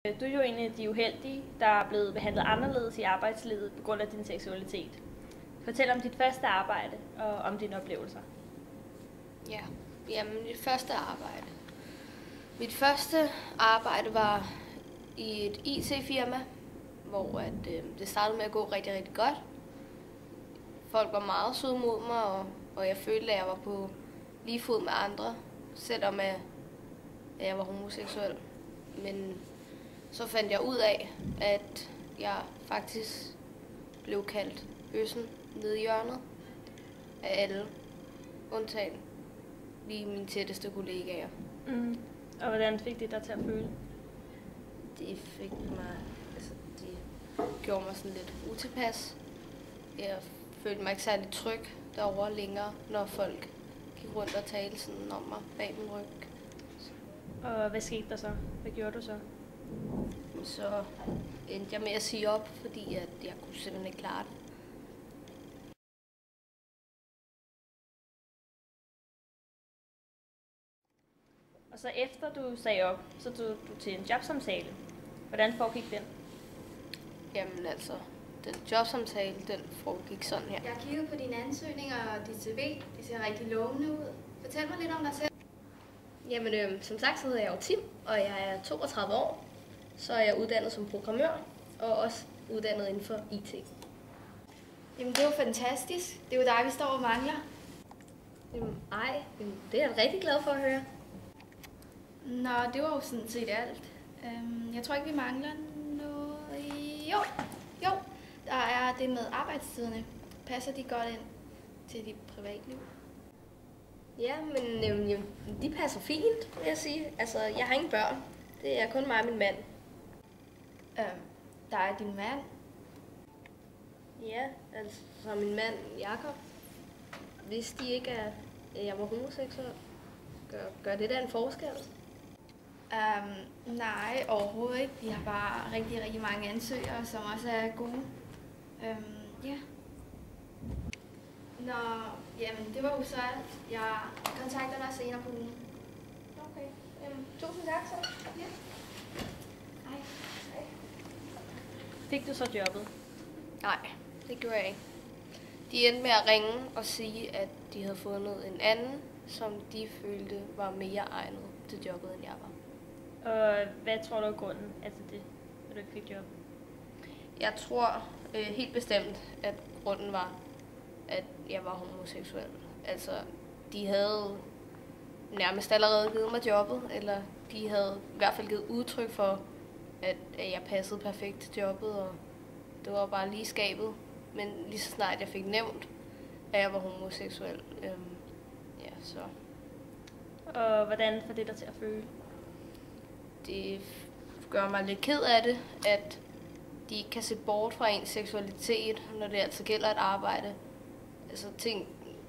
Du er jo en af de uheldige, der er blevet behandlet anderledes i arbejdslivet på grund af din seksualitet. Fortæl om dit første arbejde og om dine oplevelser. Ja, jamen mit første arbejde. Mit første arbejde var i et IT-firma, hvor det startede med at gå rigtig, rigtig godt. Folk var meget søde mod mig, og jeg følte, at jeg var på lige fod med andre, selvom jeg var homoseksuel. Men så fandt jeg ud af, at jeg faktisk blev kaldt bøssen nede i hjørnet af alle, undtagen lige mine tætteste kollegaer. Og hvordan fik det dig til at føle? Det fik mig, det gjorde mig sådan lidt utilpas. Jeg følte mig ikke særlig tryg derovre længere, når folk gik rundt og talte sådan om mig bag min ryg. Og hvad skete der så? Hvad gjorde du så? Så endte jeg med at sige op, fordi at jeg kunne simpelthen ikke klare det. Og så efter du sagde op, så tog du til en jobsamtale. Hvordan foregik den? Jamen altså, den jobsamtale, den foregik sådan her. Jeg har kigget på dine ansøgninger og dit CV. Det ser rigtig lovende ud. Fortæl mig lidt om dig selv. Jamen, som sagt, så hedder jeg jo Tim, og jeg er 32 år. Så er jeg uddannet som programmør, og også uddannet inden for IT. Jamen, det er jo fantastisk. Det er jo dig, vi står og mangler. Jamen, det er jeg rigtig glad for at høre. Nå, det var jo sådan set alt. Jeg tror ikke, vi mangler noget. Jo, der er det med arbejdstiderne. Passer de godt ind til dit privatliv? Ja, men de passer fint, vil jeg sige. Altså, jeg har ingen børn. Det er kun mig og min mand. Der er din mand. Ja, altså min mand Jakob. Hvis de ikke er, jeg var homoseksuel, gør det da en forskel? Nej, overhovedet ikke. Vi har bare rigtig, rigtig mange ansøgere, som også er gode. Ja. Nå, jamen, det var jo så alt. Jeg kontakter dig senere på ugen. Okay, tusind tak så. Ja. Hej. Fik du så jobbet? Nej, det gjorde jeg ikke. De endte med at ringe og sige, at de havde fundet en anden, som de følte var mere egnet til jobbet, end jeg var. Og hvad tror du er grunden til det, at du ikke fik job? Jeg tror helt bestemt, at grunden var, at jeg var homoseksuel. Altså, de havde nærmest allerede givet mig jobbet, eller de havde i hvert fald givet udtryk for, at jeg passede perfekt til jobbet, og det var bare lige skabet. Men lige så snart jeg fik nævnt, at jeg var homoseksuel, så... Og hvordan får det dig til at føle? Det gør mig lidt ked af det, at de ikke kan se bort fra ens seksualitet, når det altså gælder et arbejde. Altså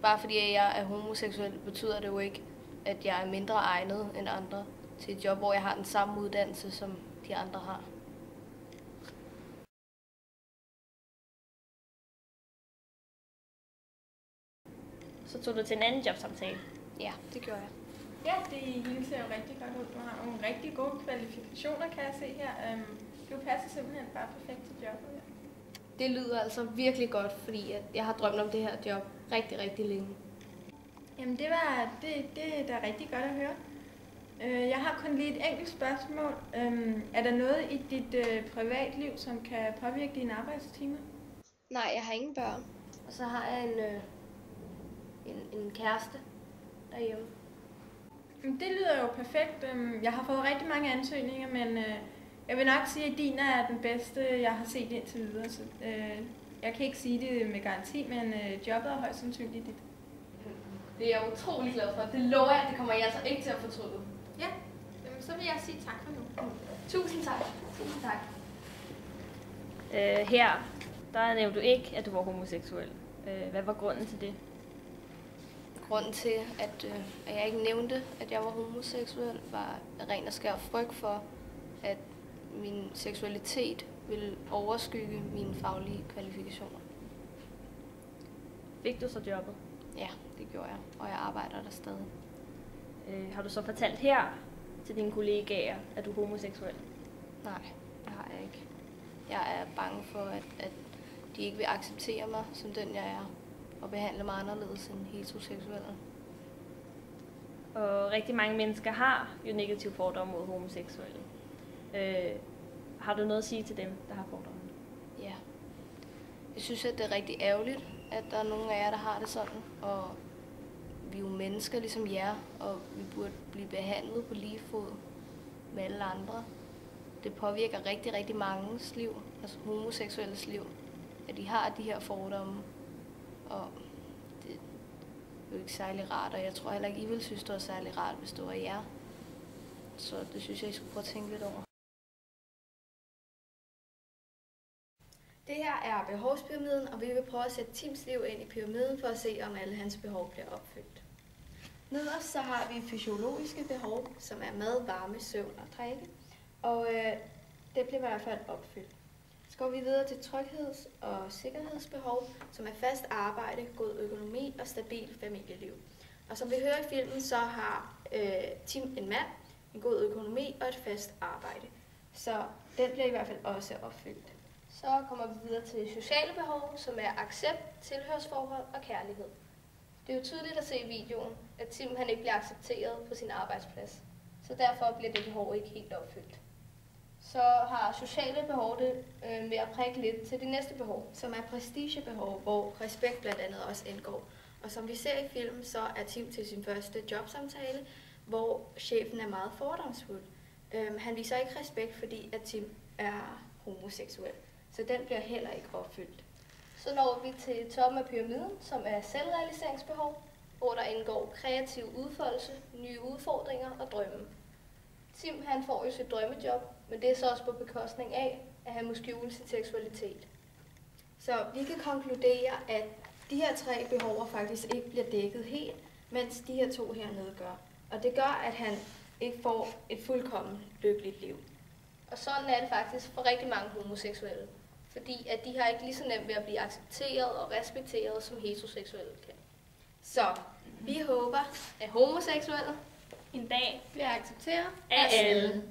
bare fordi jeg er homoseksuel, betyder det jo ikke, at jeg er mindre egnet end andre til et job, hvor jeg har den samme uddannelse, som de andre har. Så tog du til en anden jobsamtale? Ja, det gjorde jeg. Ja, det hele ser jo rigtig godt ud. Du har nogle rigtig gode kvalifikationer, kan jeg se her. Du passer simpelthen bare perfekt til jobbet. Ja. Det lyder altså virkelig godt, fordi jeg har drømt om det her job rigtig, rigtig længe. Jamen, det er da rigtig godt at høre. Jeg har kun lige et enkelt spørgsmål. Er der noget i dit privatliv, som kan påvirke dine arbejdstimer? Nej, jeg har ingen børn. Og så har jeg en kæreste derhjemme. Det lyder jo perfekt. Jeg har fået rigtig mange ansøgninger, men jeg vil nok sige, at din er den bedste, jeg har set indtil videre. Så, jeg kan ikke sige det med garanti, men jobbet er højst sandsynligt dit. Det er jeg utrolig glad for. Det lover jeg, det kommer jeg altså ikke til at fortryde. Ja, så vil jeg sige tak for nu. Tusind tak. Tusind tak. Her, der nævnte du ikke, at du var homoseksuel. Hvad var grunden til det? Grunden til, at jeg ikke nævnte, at jeg var homoseksuel, var ren og skær frygt for, at min seksualitet ville overskygge mine faglige kvalifikationer. Fik du så jobbet? Ja, det gjorde jeg, og jeg arbejder der stadig. Har du så fortalt her til dine kollegaer, at du er homoseksuel? Nej, det har jeg ikke. Jeg er bange for, at de ikke vil acceptere mig som den, jeg er, og behandle mig anderledes end heteroseksuelle. Og rigtig mange mennesker har jo negative fordomme mod homoseksuelle. Har du noget at sige til dem, der har fordomme? Ja. Jeg synes, at det er rigtig ærgerligt, at der er nogle af jer, der har det sådan. Og vi er jo mennesker ligesom jer, og vi burde blive behandlet på lige fod med alle andre. Det påvirker rigtig, rigtig manges liv, altså homoseksuelles liv, at de har de her fordomme. Og det er jo ikke særlig rart, og jeg tror heller ikke, I ville synes, det var særlig rart, hvis det var jer. Så det synes jeg, I skulle prøve at tænke lidt over. Det her er behovspyramiden, og vi vil prøve at sætte Tims liv ind i pyramiden for at se, om alle hans behov bliver opfyldt. Nederst så har vi fysiologiske behov, som er mad, varme, søvn og drikke, og det bliver i hvert fald opfyldt. Så går vi videre til trygheds- og sikkerhedsbehov, som er fast arbejde, god økonomi og stabil familieliv. Og som vi hører i filmen, så har Tim en mand, en god økonomi og et fast arbejde. Så den bliver i hvert fald også opfyldt. Så kommer vi videre til sociale behov, som er accept, tilhørsforhold og kærlighed. Det er jo tydeligt at se i videoen, at Tim han ikke bliver accepteret på sin arbejdsplads. Så derfor bliver det behov ikke helt opfyldt. Så har sociale behov det med at prikke lidt til det næste behov. Som er prestigebehov, hvor respekt blandt andet også indgår. Og som vi ser i filmen, så er Tim til sin første jobsamtale, hvor chefen er meget fordomsfuld. Han viser ikke respekt, fordi at Tim er homoseksuel. Så den bliver heller ikke opfyldt. Så når vi til toppen af pyramiden, som er selvrealiseringsbehov, hvor der indgår kreativ udfoldelse, nye udfordringer og drømme. Tim han får jo sit drømmejob, men det er så også på bekostning af, at han må skjule sin seksualitet. Så vi kan konkludere, at de her 3 behov faktisk ikke bliver dækket helt, mens de her 2 hernede gør. Og det gør, at han ikke får et fuldkommen lykkeligt liv. Og sådan er det faktisk for rigtig mange homoseksuelle. Fordi at de har ikke lige så nemt ved at blive accepteret og respekteret, som heteroseksuelle kan. Så vi håber, At homoseksuelle En dag bliver accepteret af alle.